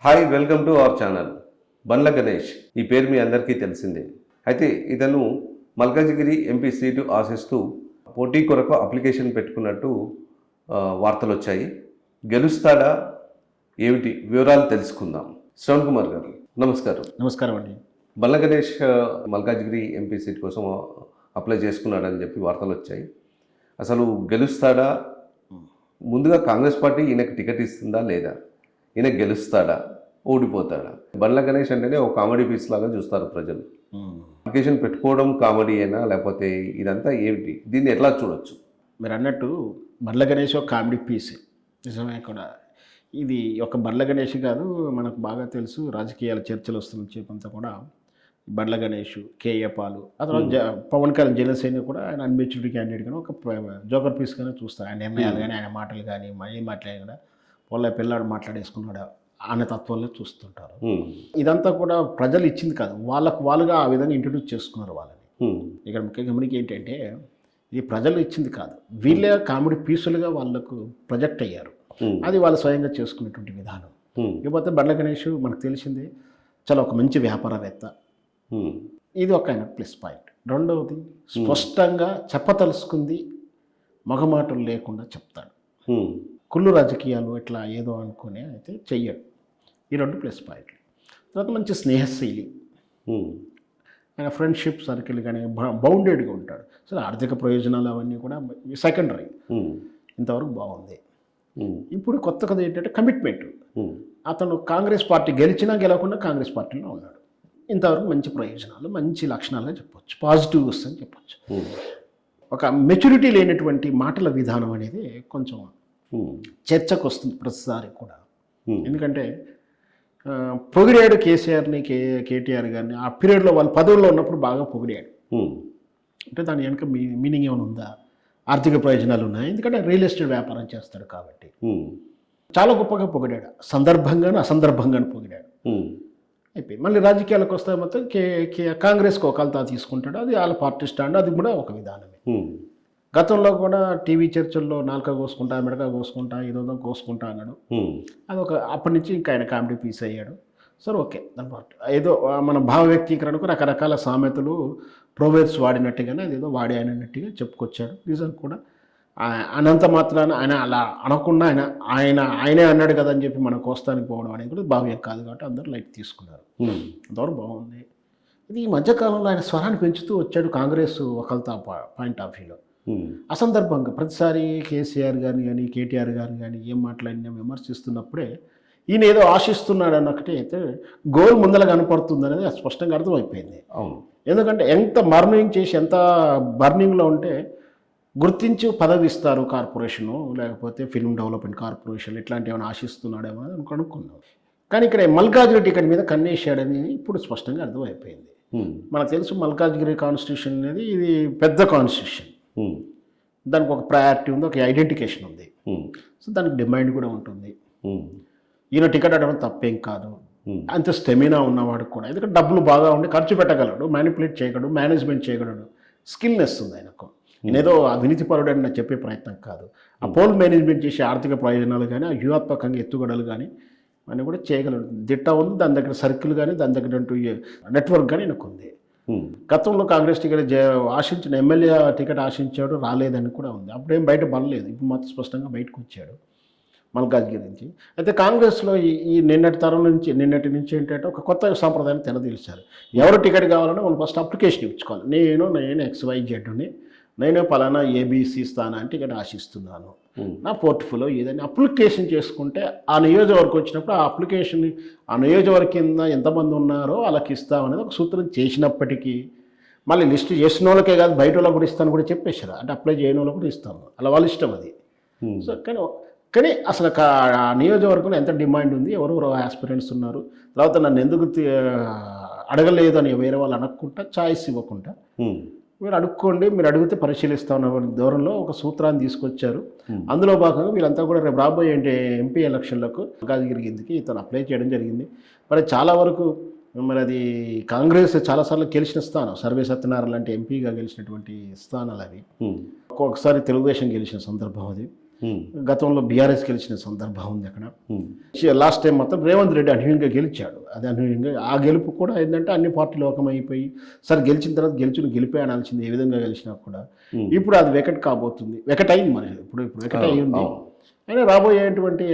Hi welcome to our channel. Bandla Ganesh ఈ పేరు మీ అందరికీ తెలిసిందే. అయితే ఇతను మల్కాజిగిరి ఎంపీ సీటు ఆశిస్తూ పోటీ కొరకు అప్లికేషన్ పెట్టుకున్నట్టు వార్తలు వచ్చాయి. గెలుస్తాడా ఏమిటి వివరాలు తెలుసుకుందాం. శ్రవణ్ కుమార్ గారు నమస్కారం. నమస్కారం అండి. బండ్ల గణేష్ మల్కాజిగిరి ఎంపీ సీట్ కోసం అప్లై చేసుకున్నాడని చెప్పి వార్తలు వచ్చాయి. అసలు గెలుస్తాడా? ముందుగా కాంగ్రెస్ పార్టీ ఈయనకు టికెట్ ఇస్తుందా లేదా? ఈయన గెలుస్తాడా ఓడిపోతాడా? బండ్ల గణేష్ అంటేనే ఒక కామెడీ పీస్ లాగా చూస్తారు ప్రజలు. అప్లికేషన్ పెట్టుకోవడం కామెడీ అయినా లేకపోతే ఇదంతా ఏమిటి? దీన్ని ఎట్లా చూడొచ్చు? మీరు అన్నట్టు బండ్ల గణేష్ ఒక కామెడీ పీస్ నిజమే కూడా. ఇది ఒక బండ్ల గణేష్ కాదు, మనకు బాగా తెలుసు రాజకీయాల చర్చలు వస్తున్న చేపంతా కూడా బండ్ల గణేష్, కేఏ పాలు, ఆ తర్వాత పవన్ కళ్యాణ్ జనసేన కూడా ఆయన అన్మెచ్యూరిటీ క్యాండిడేట్ కానీ ఒక జోకర్ పీస్ కానీ చూస్తారు. ఆయన నిర్ణయాలు కానీ ఆయన మాటలు కానీ ఏం మాట్లాడినా కూడా వాళ్ళ పిల్లాడు మాట్లాడేసుకున్నాడు అనే తత్వంలో చూస్తుంటారు. ఇదంతా కూడా ప్రజలు ఇచ్చింది కాదు, వాళ్ళుగా ఆ విధంగా ఇంట్రడ్యూస్ చేసుకున్నారు వాళ్ళని. ఇక్కడ ముఖ్యంగా గమనికి ఏంటంటే ఇది ప్రజలు ఇచ్చింది కాదు, వీళ్ళే కామెడీ పీసులుగా వాళ్ళకు ప్రొజెక్ట్ అయ్యారు. అది వాళ్ళు స్వయంగా చేసుకునేటువంటి విధానం. ఇకపోతే బండ్ల గణేష్ మనకు తెలిసిందే చాలా ఒక మంచి వ్యాపారవేత్త. ఇది ఒక ఆయన ప్లస్ పాయింట్. రెండవది స్పష్టంగా చెప్పతలుసుకుంది, మగమాటలు లేకుండా చెప్తాడు. కుళ్ళు రాజకీయాలు ఇట్లా ఏదో అనుకునే అయితే చెయ్యడు. ఈ రెండు ప్లస్ పాయింట్లు. తర్వాత మంచి స్నేహశైలి, ఆయన ఫ్రెండ్షిప్ సర్కిల్ కానీ బౌండెడ్గా ఉంటాడు. సరే ఆర్థిక ప్రయోజనాలు అవన్నీ కూడా సెకండరీ, ఇంతవరకు బాగుంది. ఇప్పుడు కొత్త కథ ఏంటంటే కమిట్మెంట్. అతను కాంగ్రెస్ పార్టీ గెలిచినా గెలవకుండా కాంగ్రెస్ పార్టీలో ఉన్నాడు. ఇంతవరకు మంచి ప్రయోజనాలు, మంచి లక్షణాలుగా చెప్పొచ్చు, పాజిటివ్స్ అని చెప్పొచ్చు. ఒక మెచ్యూరిటీ లేనటువంటి మాటల విధానం అనేది కొంచెం చర్చకు వస్తుంది ప్రతిసారి కూడా. ఎందుకంటే పొగిడాడు కేసీఆర్ని, కేటీఆర్ గారిని. ఆ పీరియడ్లో వాళ్ళు పదవుల్లో ఉన్నప్పుడు బాగా పొగిడాడు. అంటే దాని వెనక మీనింగ్ ఏమైనా ఉందా? ఆర్థిక ప్రయోజనాలు ఉన్నాయి, ఎందుకంటే రియల్ ఎస్టేట్ వ్యాపారం చేస్తాడు కాబట్టి. చాలా గొప్పగా పొగిడాడు, సందర్భంగాను అసందర్భంగాను పొగిడాడు. అయిపోయి మళ్ళీ రాజకీయాలకు వస్తే మొత్తం కాంగ్రెస్కి ఒకళ్ళతో తీసుకుంటాడు. అది వాళ్ళ పార్టీ స్టాండ్, అది కూడా ఒక విధానమే. గతంలో కూడా టీవీ చర్చల్లో నాలుక కోసుకుంటా, మిడక కోసుకుంటా, ఏదో కోసుకుంటా అన్నాడు. అదొక అప్పటి నుంచి ఇంకా ఆయన కామెడీ పీస్ అయ్యాడు. సరే ఓకే, దాని పాటు ఏదో మన భావ వ్యక్తీకరణకు రకరకాల సామెతలు ప్రోవర్బ్స్ వాడినట్టుగానే అదేదో వాడి అయినట్టుగా చెప్పుకొచ్చాడు. నిజం కూడా అనంత మాత్రాన ఆయన అలా అనకుండా ఆయనే అన్నాడు కదా అని చెప్పి మన కోస్తానికి పోవడం అనేది కూడా భావ్యం కాదు కాబట్టి అందరూ లైట్ తీసుకున్నారు. అంతవరకు బాగుంది. ఇది ఈ మధ్యకాలంలో ఆయన స్వరాన్ని పెంచుతూ వచ్చాడు కాంగ్రెస్ ఒకళ్ళతో పాయింట్ ఆఫ్ వ్యూలో. అసందర్భంగా ప్రతిసారి కేసీఆర్ గారిని కానీ కేటీఆర్ గారిని కానీ ఏం మాట్లాడినా విమర్శిస్తున్నప్పుడే ఈయన ఏదో ఆశిస్తున్నాడు అన్నొకటి అయితే గోల్ ముందర కనపడుతుంది అనేది స్పష్టంగా అర్థమైపోయింది. ఎందుకంటే ఎంత మర్నింగ్ చేసి ఎంత బర్నింగ్లో ఉంటే గుర్తించి పదవి ఇస్తారు కార్పొరేషను, లేకపోతే ఫిల్మ్ డెవలప్మెంట్ కార్పొరేషన్, ఇట్లాంటి ఏమైనా ఆశిస్తున్నాడేమో అని కనుక్కున్నాం. కానీ ఇక్కడ మల్కాజ్గిరి టికెట్ మీద కన్నేశాడని ఇప్పుడు స్పష్టంగా అర్థమైపోయింది. మనకు తెలుసు మల్కాజ్గిరి కాన్స్టిట్యూషన్ అనేది ఇది పెద్ద కాన్స్టిట్యూషన్, దానికి ఒక ప్రయారిటీ ఉంది, ఒక ఐడెంటిఫికేషన్ ఉంది. సో దానికి డిమాండ్ కూడా ఉంటుంది. ఈయన టికెట్ అడగడం తప్పేం కాదు, అంత స్టెమినా ఉన్నవాడు కూడా. ఎందుకంటే డబ్బులు బాగా ఉండి ఖర్చు పెట్టగలడు, మ్యానిపులేట్ చేయగలడు, మేనేజ్మెంట్ చేయగలడు, స్కిల్నెస్ ఉంది ఆయనకు. నేనేదో అవినీతిపరుడు అని చెప్పే ప్రయత్నం కాదు. ఆ పోల్ మేనేజ్మెంట్ చేసే ఆర్థిక ప్రయోజనాలు కానీ, ఆ వ్యూహాత్మకంగా ఎత్తుగడలు కానీ అని కూడా చేయగలడు. దిట్ట ఉంది, దాని దగ్గర సర్కిల్ కానీ, దాని దగ్గర నెట్వర్క్ కానీ నాకు ఉంది. గతంలో కాంగ్రెస్ టికెట్ ఆశించిన ఎమ్మెల్యే టికెట్ ఆశించాడు, రాలేదని కూడా ఉంది. అప్పుడేం బయట పడలేదు, ఇప్పుడు మాత్రం స్పష్టంగా బయటకు వచ్చాడు మల్కాజ్గిరి నుంచి. అయితే కాంగ్రెస్లో ఈ నిన్నటి నుంచి ఏంటంటే ఒక కొత్త సాంప్రదాయాన్ని తెరదీల్చారు. ఎవరు టికెట్ కావాలన్నా వాళ్ళు ఫస్ట్ అప్లికేషన్ ఇచ్చుకోవాలి. నేను XYZని, నేను పలానా ABC స్థానాన్ని టికెట్ ఆశిస్తున్నాను, నా పోర్ట్ఫోలియో ఏదని అప్లికేషన్ చేసుకుంటే ఆ నియోజకవర్గం వచ్చినప్పుడు ఆ అప్లికేషన్ ఆ నియోజకవర్గం కింద ఎంతమంది ఉన్నారో వాళ్ళకి ఇస్తామనేది ఒక సూత్రం చేసినప్పటికీ మళ్ళీ లిస్ట్ చేసిన వాళ్ళకే కాదు బయట వాళ్ళకి కూడా ఇస్తాను కూడా చెప్పేశారు. అంటే అప్లై చేయని వాళ్ళకి కూడా ఇస్తాము, అలా వాళ్ళ ఇష్టం అది. సో కానీ అసలు ఆ నియోజకవర్గంలో ఎంత డిమాండ్ ఉంది, ఎవరెవరు ఆస్పిరెంట్స్ ఉన్నారు, తర్వాత నన్ను ఎందుకు అడగలేదు అని వేరే వాళ్ళు అడగకుండా ఛాయిస్ ఇవ్వకుండా మీరు అడుక్కోండి, మీరు అడిగితే పరిశీలిస్తామన్న దూరంలో ఒక సూత్రాన్ని తీసుకొచ్చారు. అందులో భాగంగా వీళ్ళంతా కూడా రేపు రాబోయే ఎంపీ ఎలక్షన్లకు మల్కాజ్గిరికి ఇతను అప్లై చేయడం జరిగింది. మరి చాలా వరకు మరి అది కాంగ్రెస్ చాలాసార్లు గెలిచిన స్థానం, సర్వే సత్యనారాయణ లాంటి ఎంపీగా గెలిచినటువంటి స్థానాలు అవి. ఒక్కొక్కసారి తెలుగుదేశం గెలిచిన సందర్భం అది. ఉమ్, గతంలో బీఆర్ఎస్ గెలిచిన సందర్భం ఉంది అక్కడ. ఉమ్, లాస్ట్ టైం మాత్రం రేవంత్ రెడ్డి అనూహ్యంగా గెలిచాడు. అది అనూహ్యంగా ఆ గెలుపు కూడా ఏంటంటే అన్ని పార్టీలు ఒకమైపోయి సరే గెలిచిన తర్వాత గెలిపే అనాల్సింది ఏ విధంగా గెలిచినా కూడా. ఉమ్. ఇప్పుడు అది వెకట్ కాబోతుంది, వెకట్ అయింది మరి, ఇప్పుడు వెకట్ అయ్యింది. అవును. అయినా రాబోయేటువంటి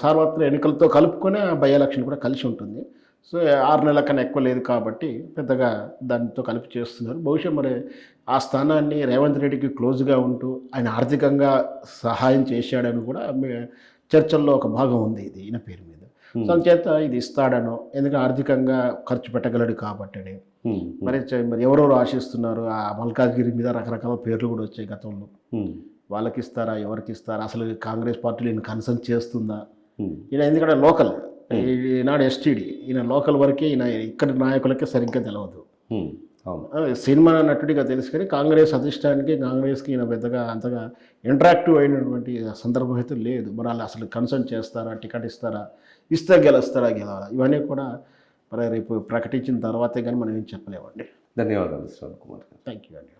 సార్వత్రిక ఎన్నికలతో కలుపుకొని బై ఎలక్షన్ కూడా కలిసి ఉంటుంది. సో 6 నెలల కన్నా ఎక్కువ లేదు కాబట్టి పెద్దగా దానితో కలిపి చేస్తున్నారు. బహుశా మరి ఆ స్థానాన్ని రేవంత్ రెడ్డికి క్లోజ్గా ఉంటూ ఆయన ఆర్థికంగా సహాయం చేశాడని కూడా చర్చల్లో ఒక భాగం ఉంది ఇది ఈయన పేరు మీద. సో అందుచేత ఇది ఇస్తాడనో, ఎందుకంటే ఆర్థికంగా ఖర్చు పెట్టగలడు కాబట్టి. ఉమ్, మరి ఎవరెవరు ఆశిస్తున్నారు, ఆ మల్కాజ్గిరి మీద రకరకాల పేర్లు కూడా వచ్చాయి గతంలో. ఉమ్, వాళ్ళకి ఇస్తారా, ఎవరికి ఇస్తారా, అసలు కాంగ్రెస్ పార్టీలో ఈయన కన్సల్ట్ చేస్తుందా? ఉమ్, ఈయన ఎందుకంటే లోకల్, ఈనాడు ఎస్టీడీ, ఈయన లోకల్ వరకే, ఈయన ఇక్కడి నాయకులకే సరిగ్గా తెలియదు. ఉమ్, అవును. సినిమా నటుడిగా తెలుసు కానీ కాంగ్రెస్ అధిష్టానికి, కాంగ్రెస్కి ఈయన పెద్దగా అంతగా ఇంటరాక్టివ్ అయినటువంటి సందర్భం అయితే లేదు. మరి వాళ్ళు అసలు కన్సల్ట్ చేస్తారా, టికెట్ ఇస్తారా, ఇస్తే గెలుస్తారా, గెలవాలా, ఇవన్నీ కూడా మరి రేపు ప్రకటించిన తర్వాతే కానీ మనం ఏం చెప్పలేమండి. ధన్యవాదాలు శ్రవణ్ కుమార్ గారు. థ్యాంక్ యూ అండి.